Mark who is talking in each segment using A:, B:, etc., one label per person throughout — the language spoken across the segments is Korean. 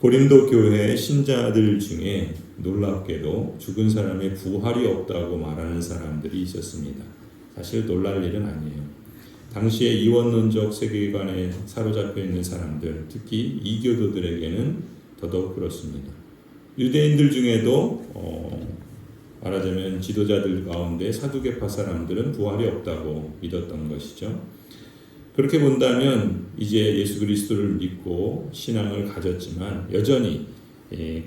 A: 고린도 교회 신자들 중에 놀랍게도 죽은 사람의 부활이 없다고 말하는 사람들이 있었습니다. 사실 놀랄 일은 아니에요. 당시에 이원론적 세계관에 사로잡혀 있는 사람들, 특히 이교도들에게는 더더욱 그렇습니다. 유대인들 중에도 말하자면 지도자들 가운데 사두개파 사람들은 부활이 없다고 믿었던 것이죠. 그렇게 본다면 이제 예수 그리스도를 믿고 신앙을 가졌지만 여전히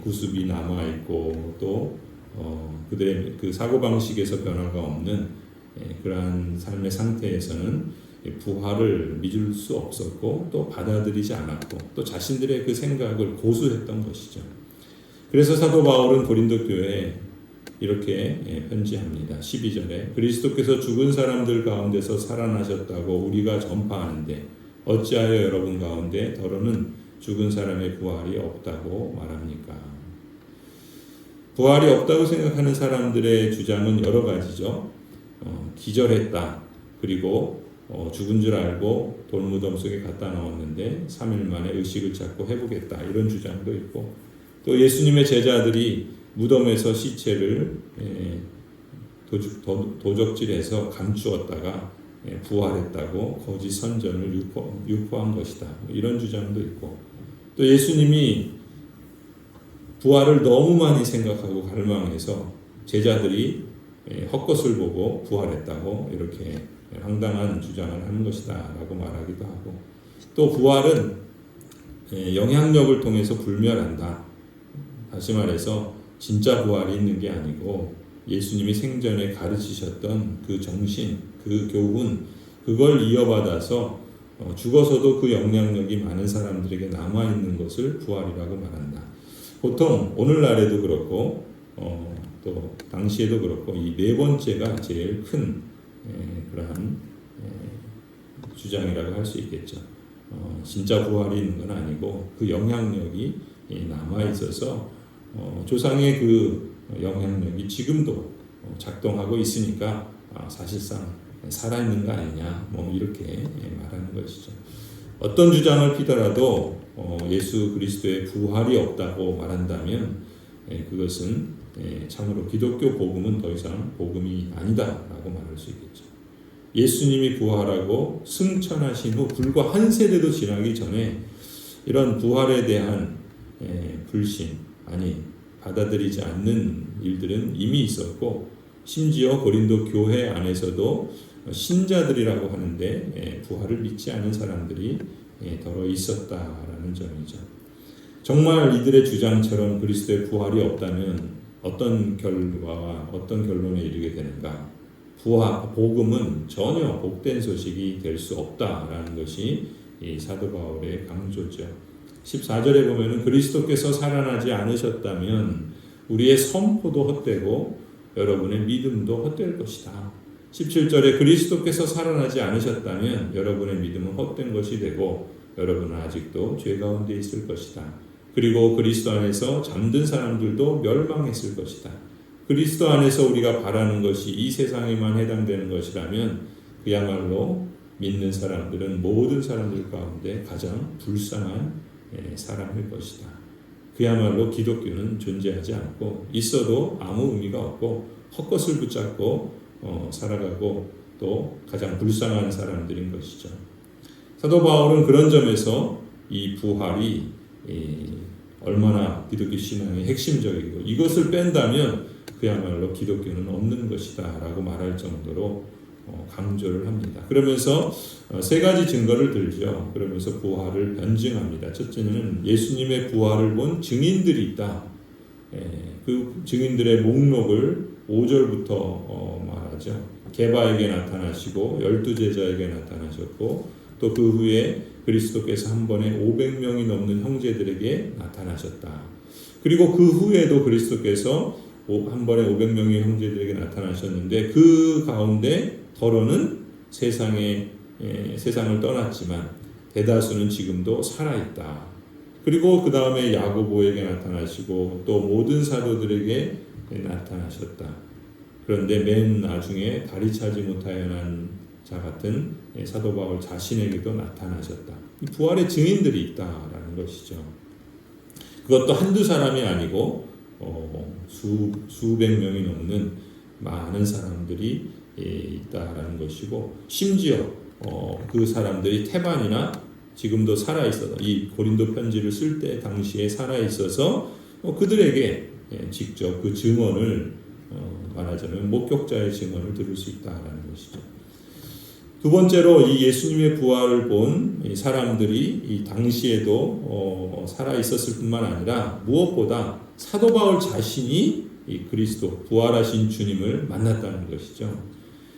A: 구습이 남아있고 또 그들의 그 사고방식에서 변화가 없는 그러한 삶의 상태에서는 부활을 믿을 수 없었고 또 받아들이지 않았고 또 자신들의 그 생각을 고수했던 것이죠. 그래서 사도 바울은 고린도 교회에 이렇게 편지합니다. 12절에 그리스도께서 죽은 사람들 가운데서 살아나셨다고 우리가 전파하는데 어찌하여 여러분 가운데 더러는 죽은 사람의 부활이 없다고 말합니까? 부활이 없다고 생각하는 사람들의 주장은 여러 가지죠. 기절했다. 그리고 죽은 줄 알고 돌무덤 속에 갖다 넣었는데 3일 만에 의식을 찾고 회복했다. 이런 주장도 있고 또 예수님의 제자들이 무덤에서 시체를 도적질해서 감추었다가 부활했다고 거짓 선전을 유포한 것이다. 이런 주장도 있고 또 예수님이 부활을 너무 많이 생각하고 갈망해서 제자들이 헛것을 보고 부활했다고 이렇게 황당한 주장을 하는 것이다 라고 말하기도 하고 또 부활은 영향력을 통해서 불멸한다. 다시 말해서 진짜 부활이 있는 게 아니고 예수님이 생전에 가르치셨던 그 정신, 그 교훈, 그걸 이어받아서 죽어서도 그 영향력이 많은 사람들에게 남아있는 것을 부활이라고 말한다. 보통 오늘날에도 그렇고 또 당시에도 그렇고 이 네 번째가 제일 큰 그러한 주장이라고 할 수 있겠죠. 진짜 부활이 있는 건 아니고 그 영향력이 남아있어서 조상의 그 영향력이 지금도 작동하고 있으니까 사실상 살아있는 거 아니냐 이렇게 말하는 것이죠. 어떤 주장을 피더라도 예수 그리스도의 부활이 없다고 말한다면 그것은 참으로 기독교 복음은 더 이상 복음이 아니다라고 말할 수 있겠죠. 예수님이 부활하고 승천하신 후 불과 한 세대도 지나기 전에 이런 부활에 대한 불신 받아들이지 않는 일들은 이미 있었고 심지어 고린도 교회 안에서도 신자들이라고 하는데 부활을 믿지 않은 사람들이 더러 있었다라는 점이죠. 정말 이들의 주장처럼 그리스도의 부활이 없다면 어떤 결과와 어떤 결론에 이르게 되는가? 복음은 전혀 복된 소식이 될 수 없다라는 것이 이 사도 바울의 강조죠. 14절에 보면은 그리스도께서 살아나지 않으셨다면 우리의 선포도 헛되고 여러분의 믿음도 헛될 것이다. 17절에 그리스도께서 살아나지 않으셨다면 여러분의 믿음은 헛된 것이 되고 여러분은 아직도 죄 가운데 있을 것이다. 그리고 그리스도 안에서 잠든 사람들도 멸망했을 것이다. 그리스도 안에서 우리가 바라는 것이 이 세상에만 해당되는 것이라면 그야말로 믿는 사람들은 모든 사람들 가운데 가장 불쌍한 사람일 것이다. 그야말로 기독교는 존재하지 않고 있어도 아무 의미가 없고 헛것을 붙잡고 살아가고 또 가장 불쌍한 사람들인 것이죠. 사도 바울은 그런 점에서 이 부활이 얼마나 기독교 신앙의 핵심적이고 이것을 뺀다면 그야말로 기독교는 없는 것이다 라고 말할 정도로 강조를 합니다. 그러면서 세 가지 증거를 들죠. 그러면서 부활을 변증합니다. 첫째는 예수님의 부활을 본 증인들이 있다. 그 증인들의 목록을 5절부터 말하죠. 게바에게 나타나시고 12제자에게 나타나셨고 또 그 후에 그리스도께서 한 번에 500명이 넘는 형제들에게 나타나셨다. 그리고 그 후에도 그리스도께서 한 번에 500명의 형제들에게 나타나셨는데 그 가운데 더러는 세상을 떠났지만 대다수는 지금도 살아있다. 그리고 그 다음에 야고보에게 나타나시고 또 모든 사도들에게 나타나셨다. 그런데 맨 나중에 다리 차지 못하여 난 자 같은 사도 바울 자신에게도 나타나셨다. 부활의 증인들이 있다라는 것이죠. 그것도 한두 사람이 아니고 수백 명이 넘는 많은 사람들이 있다라는 것이고, 심지어 그 사람들이 테반이나 지금도 살아있어서 이 고린도 편지를 쓸 때 당시에 살아있어서 그들에게 직접 그 증언을 말하자면 목격자의 증언을 들을 수 있다라는 것이죠. 두 번째로 이 예수님의 부활을 본 사람들이 이 당시에도 살아있었을 뿐만 아니라 무엇보다 사도 바울 자신이 이 그리스도 부활하신 주님을 만났다는 것이죠.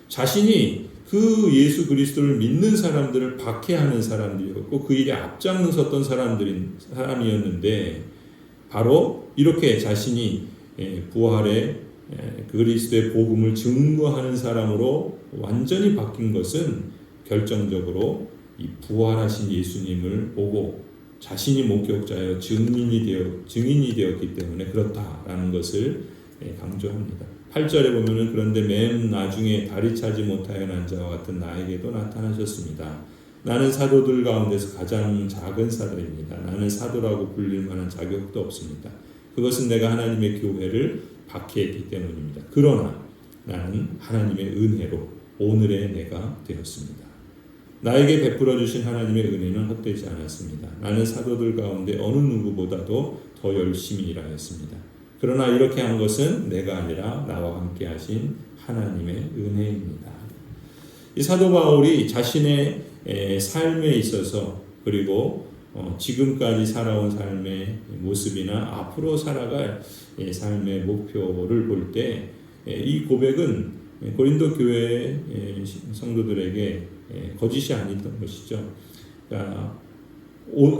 A: 자신이 그 예수 그리스도를 믿는 사람들을 박해하는 사람들이었고 그 일에 앞장섰던 사람이었는데 바로 이렇게 자신이 부활의 그리스도의 복음을 증거하는 사람으로 완전히 바뀐 것은 결정적으로 이 부활하신 예수님을 보고 자신이 목격자여 증인이 되었기 때문에 그렇다라는 것을 강조합니다. 8절에 보면은 그런데 맨 나중에 다리 차지 못하여 난 자와 같은 나에게도 나타나셨습니다. 나는 사도들 가운데서 가장 작은 사도입니다. 나는 사도라고 불릴 만한 자격도 없습니다. 그것은 내가 하나님의 교회를 박해했기 때문입니다. 그러나 나는 하나님의 은혜로 오늘의 내가 되었습니다. 나에게 베풀어 주신 하나님의 은혜는 헛되지 않았습니다. 나는 사도들 가운데 어느 누구보다도 더 열심히 일하였습니다. 그러나 이렇게 한 것은 내가 아니라 나와 함께 하신 하나님의 은혜입니다. 이 사도 바울이 자신의 삶에 있어서 그리고 지금까지 살아온 삶의 모습이나 앞으로 살아갈 삶의 목표를 볼 때 이 고백은 고린도 교회 성도들에게 거짓이 아니었던 것이죠. 그러니까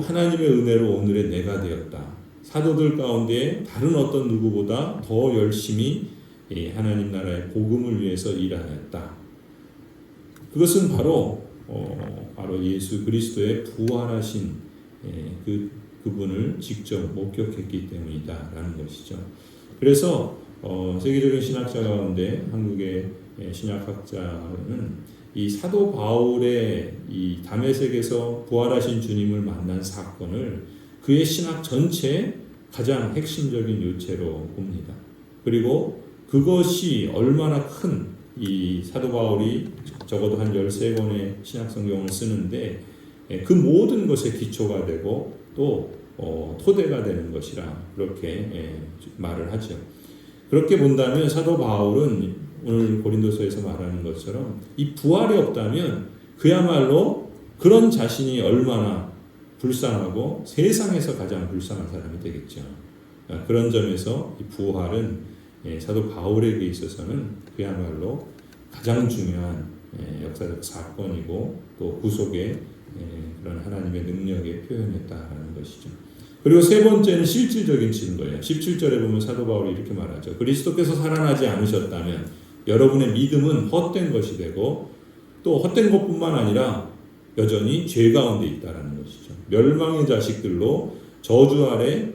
A: 하나님의 은혜로 오늘의 내가 되었다. 사도들 가운데 다른 어떤 누구보다 더 열심히 하나님 나라의 복음을 위해서 일하였다. 그것은 바로 예수 그리스도의 부활하신 그분을 직접 목격했기 때문이다라는 것이죠. 그래서 세계적인 신학자 가운데 한국의 신학학자는 이 사도 바울의 이 다메섹에서 부활하신 주님을 만난 사건을 그의 신학 전체의 가장 핵심적인 요체로 봅니다. 그리고 그것이 얼마나 큰 이 사도 바울이 적어도 한 13권의 신약 성경을 쓰는데 그 모든 것의 기초가 되고 또 토대가 되는 것이라 그렇게 말을 하죠. 그렇게 본다면 사도 바울은 오늘 고린도서에서 말하는 것처럼 이 부활이 없다면 그야말로 그런 자신이 얼마나 불쌍하고 세상에서 가장 불쌍한 사람이 되겠죠. 그런 점에서 이 부활은 사도 바울에게 있어서는 그야말로 가장 중요한 역사적 사건이고 또 구속의 그런 하나님의 능력의 표현이었다는 것이죠. 그리고 세 번째는 실질적인 증거예요. 17절에 보면 사도 바울이 이렇게 말하죠. 그리스도께서 살아나지 않으셨다면 여러분의 믿음은 헛된 것이 되고 또 헛된 것뿐만 아니라 여전히 죄 가운데 있다라는 것이죠. 멸망의 자식들로 저주 아래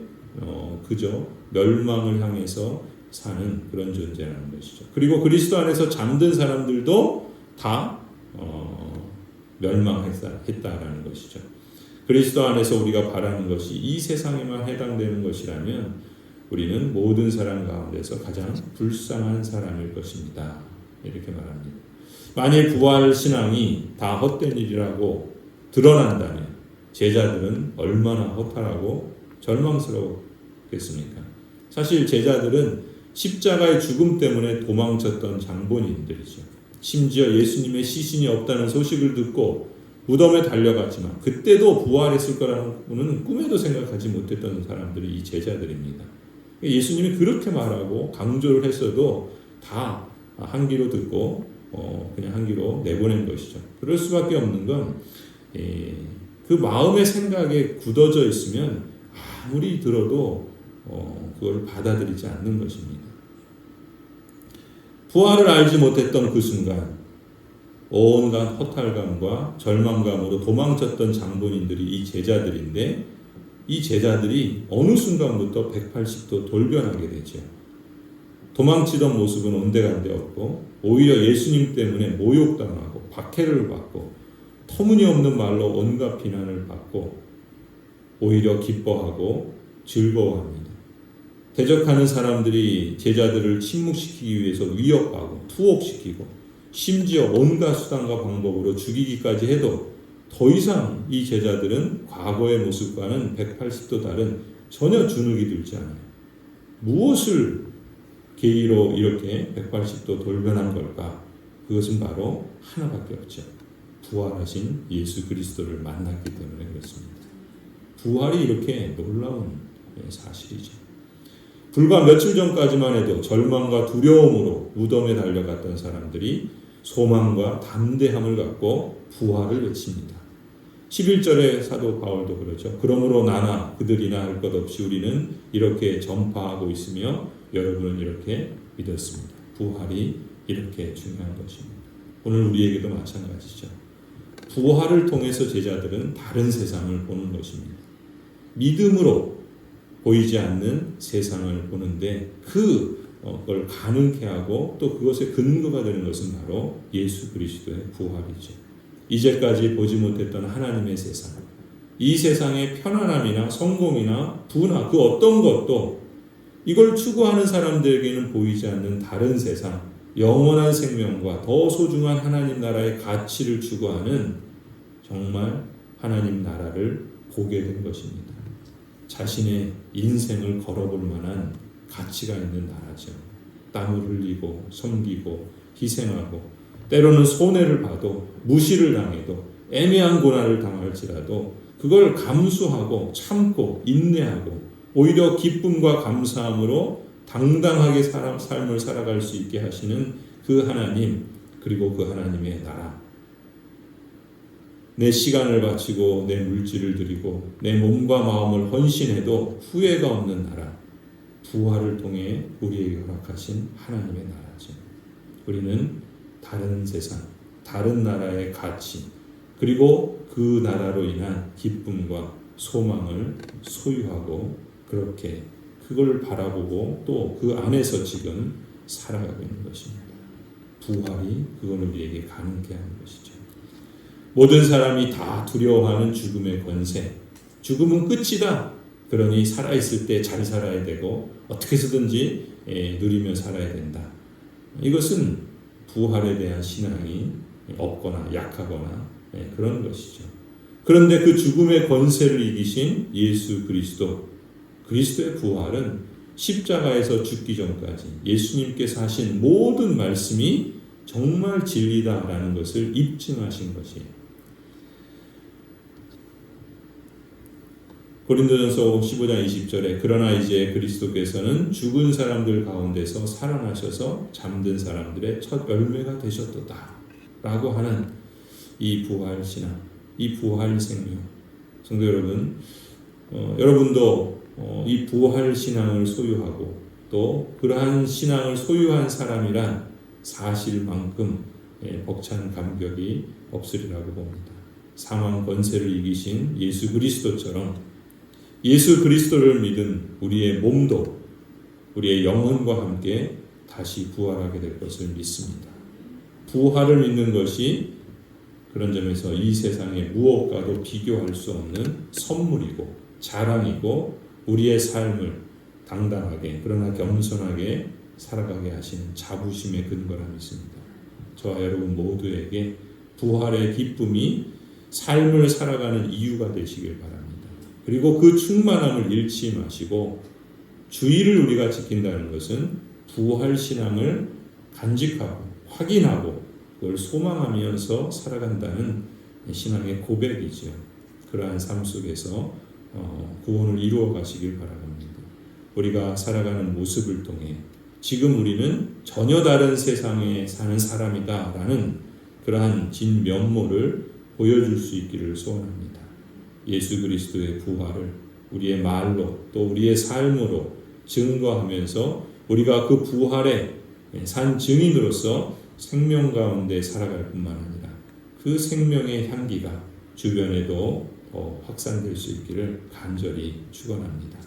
A: 그저 멸망을 향해서 사는 그런 존재라는 것이죠. 그리고 그리스도 안에서 잠든 사람들도 다 멸망했다라는 것이죠. 그리스도 안에서 우리가 바라는 것이 이 세상에만 해당되는 것이라면 우리는 모든 사람 가운데서 가장 불쌍한 사람일 것입니다. 이렇게 말합니다. 만일 부활 신앙이 다 헛된 일이라고 드러난다면 제자들은 얼마나 허탈하고 절망스러웠겠습니까? 사실 제자들은 십자가의 죽음 때문에 도망쳤던 장본인들이죠. 심지어 예수님의 시신이 없다는 소식을 듣고 무덤에 달려갔지만 그때도 부활했을 거라는 꿈에도 생각하지 못했던 사람들이 이 제자들입니다. 예수님이 그렇게 말하고 강조를 했어도 다 한 귀로 듣고 그냥 한 귀로 내보낸 것이죠. 그럴 수밖에 없는 건 그 마음의 생각에 굳어져 있으면 아무리 들어도 그걸 받아들이지 않는 것입니다. 부활을 알지 못했던 그 순간 온갖 허탈감과 절망감으로 도망쳤던 장본인들이 이 제자들인데 이 제자들이 어느 순간부터 180도 돌변하게 되죠. 도망치던 모습은 온데간데 없고 오히려 예수님 때문에 모욕당하고 박해를 받고 터무니없는 말로 온갖 비난을 받고 오히려 기뻐하고 즐거워합니다. 대적하는 사람들이 제자들을 침묵시키기 위해서 위협하고 투옥시키고 심지어 온갖 수단과 방법으로 죽이기까지 해도 더 이상 이 제자들은 과거의 모습과는 180도 다른 전혀 주눅이 들지 않아요. 무엇을 계기로 이렇게 180도 돌변한 걸까? 그것은 바로 하나밖에 없죠. 부활하신 예수 그리스도를 만났기 때문에 그렇습니다. 부활이 이렇게 놀라운 사실이죠. 불과 며칠 전까지만 해도 절망과 두려움으로 무덤에 달려갔던 사람들이 소망과 담대함을 갖고 부활을 외칩니다. 11절에 사도 바울도 그러죠. 그러므로 나나 그들이나 할 것 없이 우리는 이렇게 전파하고 있으며 여러분은 이렇게 믿었습니다. 부활이 이렇게 중요한 것입니다. 오늘 우리에게도 마찬가지죠. 부활을 통해서 제자들은 다른 세상을 보는 것입니다. 믿음으로 보이지 않는 세상을 보는데 그걸 가능케 하고 또 그것의 근거가 되는 것은 바로 예수 그리스도의 부활이죠. 이제까지 보지 못했던 하나님의 세상, 이 세상의 편안함이나 성공이나 부나 그 어떤 것도 이걸 추구하는 사람들에게는 보이지 않는 다른 세상, 영원한 생명과 더 소중한 하나님 나라의 가치를 추구하는 정말 하나님 나라를 보게 된 것입니다. 자신의 인생을 걸어볼 만한 가치가 있는 나라죠. 땀을 흘리고 섬기고 희생하고 때로는 손해를 봐도 무시를 당해도 애매한 고난을 당할지라도 그걸 감수하고 참고 인내하고 오히려 기쁨과 감사함으로 당당하게 삶을 살아갈 수 있게 하시는 그 하나님, 그리고 그 하나님의 나라. 내 시간을 바치고 내 물질을 드리고 내 몸과 마음을 헌신해도 후회가 없는 나라, 부활을 통해 우리에게 허락하신 하나님의 나라죠. 우리는 다른 세상, 다른 나라의 가치, 그리고 그 나라로 인한 기쁨과 소망을 소유하고 그렇게 그걸 바라보고 또 그 안에서 지금 살아가고 있는 것입니다. 부활이 그걸 우리에게 가능케 하는 것이죠. 모든 사람이 다 두려워하는 죽음의 권세, 죽음은 끝이다. 그러니 살아있을 때 잘 살아야 되고 어떻게 해서든지 누리며 살아야 된다. 이것은 부활에 대한 신앙이 없거나 약하거나 그런 것이죠. 그런데 그 죽음의 권세를 이기신 예수 그리스도, 그리스도의 부활은 십자가에서 죽기 전까지 예수님께서 하신 모든 말씀이 정말 진리다라는 것을 입증하신 것이에요. 고린도전서 15장 20절에 그러나 이제 그리스도께서는 죽은 사람들 가운데서 살아나셔서 잠든 사람들의 첫 열매가 되셨도다 라고 하는 이 부활 신앙, 이 부활 생명. 성도 여러분, 여러분도 이 부활 신앙을 소유하고 또 그러한 신앙을 소유한 사람이란 사실만큼 벅찬 감격이 없으리라고 봅니다. 사망 권세를 이기신 예수 그리스도처럼 예수 그리스도를 믿은 우리의 몸도 우리의 영혼과 함께 다시 부활하게 될 것을 믿습니다. 부활을 믿는 것이 그런 점에서 이 세상의 무엇과도 비교할 수 없는 선물이고 자랑이고 우리의 삶을 당당하게 그러나 겸손하게 살아가게 하시는 자부심의 근거라 믿습니다. 저와 여러분 모두에게 부활의 기쁨이 삶을 살아가는 이유가 되시길 바랍니다. 그리고 그 충만함을 잃지 마시고 주의를 우리가 지킨다는 것은 부활 신앙을 간직하고 확인하고 그걸 소망하면서 살아간다는 신앙의 고백이죠. 그러한 삶 속에서 구원을 이루어 가시길 바랍니다. 우리가 살아가는 모습을 통해 지금 우리는 전혀 다른 세상에 사는 사람이다라는 그러한 진면모를 보여줄 수 있기를 소원합니다. 예수 그리스도의 부활을 우리의 말로 또 우리의 삶으로 증거하면서 우리가 그 부활의 산 증인으로서 생명 가운데 살아갈 뿐만 아니라 그 생명의 향기가 주변에도 더 확산될 수 있기를 간절히 축원합니다.